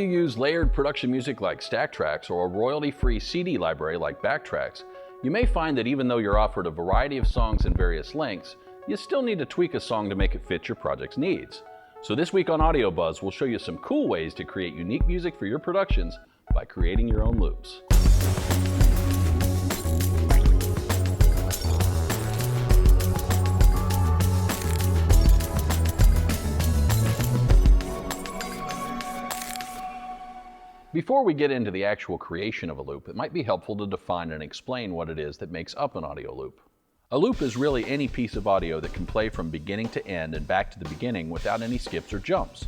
you use layered production music like stack tracks or a royalty-free CD library like Backtracks, you may find that even though you're offered a variety of songs in various lengths, you still need to tweak a song to make it fit your project's needs. So this week on AudioBuzz, we'll show you some cool ways to create unique music for your productions by creating your own loops. Before we get into the actual creation of a loop, it might be helpful to define and explain what it is that makes up an audio loop. A loop is really any piece of audio that can play from beginning to end and back to the beginning without any skips or jumps.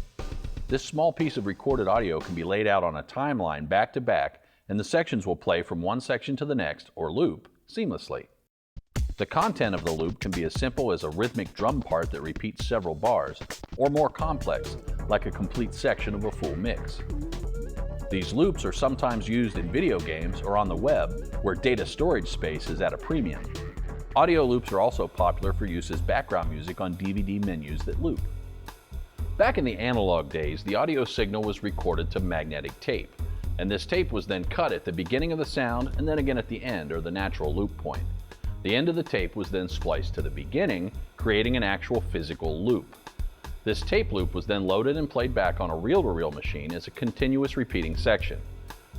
This small piece of recorded audio can be laid out on a timeline back to back, and the sections will play from one section to the next, or loop, seamlessly. The content of the loop can be as simple as a rhythmic drum part that repeats several bars, or more complex, like a complete section of a full mix. These loops are sometimes used in video games or on the web, where data storage space is at a premium. Audio loops are also popular for use as background music on DVD menus that loop. Back in the analog days, the audio signal was recorded to magnetic tape, and this tape was then cut at the beginning of the sound and then again at the end, or the natural loop point. The end of the tape was then spliced to the beginning, creating an actual physical loop. This tape loop was then loaded and played back on a reel-to-reel machine as a continuous repeating section.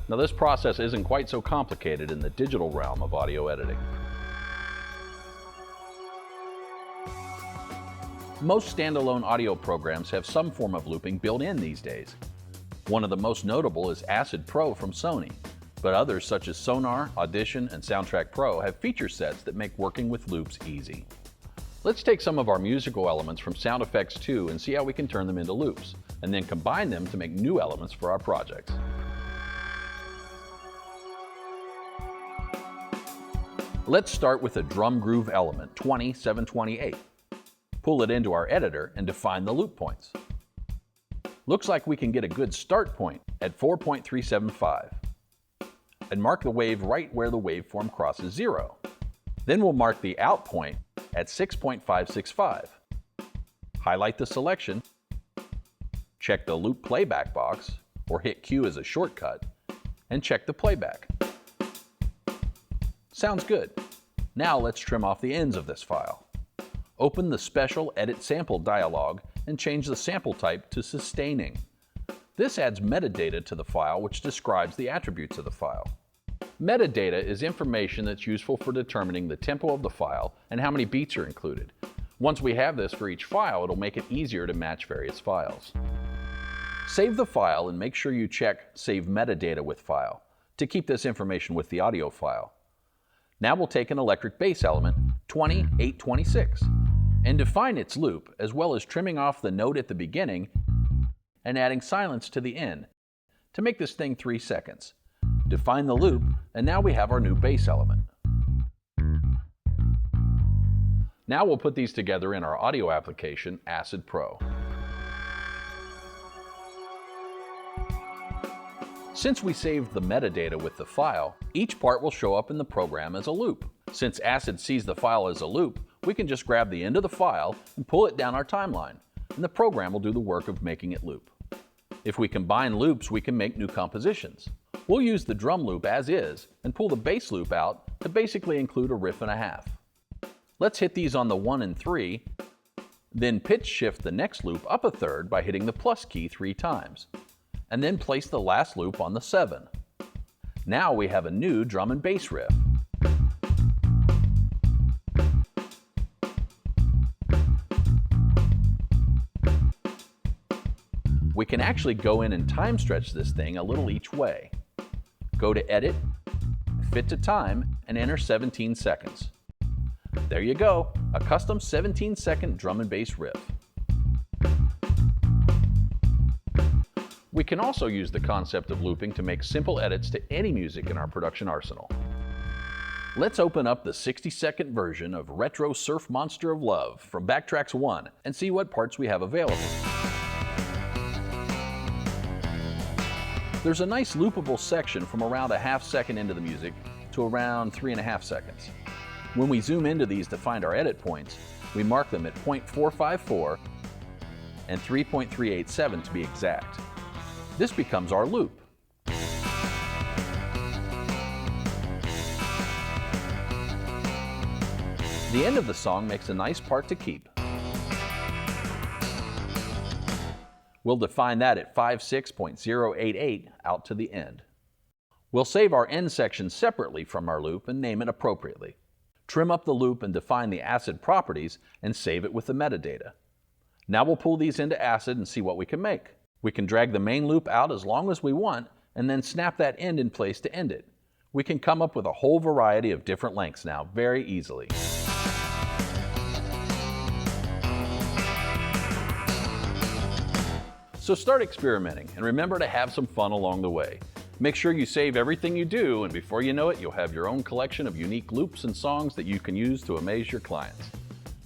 Now this process isn't quite so complicated in the digital realm of audio editing. Most standalone audio programs have some form of looping built in these days. One of the most notable is Acid Pro from Sony, but others such as Sonar, Audition, and Soundtrack Pro have feature sets that make working with loops easy. Let's take some of our musical elements from Sound Effects 2 and see how we can turn them into loops, and then combine them to make new elements for our projects. Let's start with a drum groove element, 20-728. Pull it into our editor and define the loop points. Looks like we can get a good start point at 4.375. And mark the wave right where the waveform crosses 0. Then we'll mark the out point at 6.565. Highlight the selection, check the loop playback box, or hit Q as a shortcut, and check the playback. Sounds good. Now let's trim off the ends of this file. Open the Special Edit Sample dialog and change the sample type to sustaining. This adds metadata to the file which describes the attributes of the file. Metadata is information that's useful for determining the tempo of the file and how many beats are included. Once we have this for each file, it'll make it easier to match various files. Save the file and make sure you check Save Metadata with File to keep this information with the audio file. Now we'll take an electric bass element, 20-826, and define its loop, as well as trimming off the note at the beginning and adding silence to the end to make this thing 3 seconds. Define the loop, and now we have our new bass element. Now we'll put these together in our audio application, Acid Pro. Since we saved the metadata with the file, each part will show up in the program as a loop. Since Acid sees the file as a loop, we can just grab the end of the file and pull it down our timeline, and the program will do the work of making it loop. If we combine loops, we can make new compositions. We'll use the drum loop as is and pull the bass loop out to basically include a riff and a half. Let's hit these on the 1 and 3, then pitch shift the next loop up a third by hitting the plus key 3 times, and then place the last loop on the 7. Now we have a new drum and bass riff. We can actually go in and time stretch this thing a little each way. Go to Edit, Fit to Time, and enter 17 seconds. There you go, a custom 17-second drum and bass riff. We can also use the concept of looping to make simple edits to any music in our production arsenal. Let's open up the 60-second version of Retro Surf Monster of Love from Backtracks 1 and see what parts we have available. There's a nice loopable section from around a half second into the music to around 3.5 seconds. When we zoom into these to find our edit points, we mark them at 0.454 and 3.387 to be exact. This becomes our loop. The end of the song makes a nice part to keep. We'll define that at 56.088 out to the end. We'll save our end section separately from our loop and name it appropriately. Trim up the loop and define the ACID properties and save it with the metadata. Now we'll pull these into ACID and see what we can make. We can drag the main loop out as long as we want and then snap that end in place to end it. We can come up with a whole variety of different lengths now very easily. So start experimenting and remember to have some fun along the way. Make sure you save everything you do, and before you know it, you'll have your own collection of unique loops and songs that you can use to amaze your clients.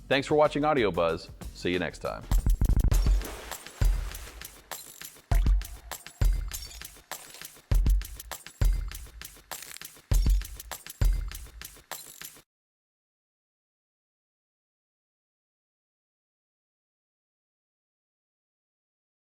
Thanks for watching AudioBuzz. See you next time.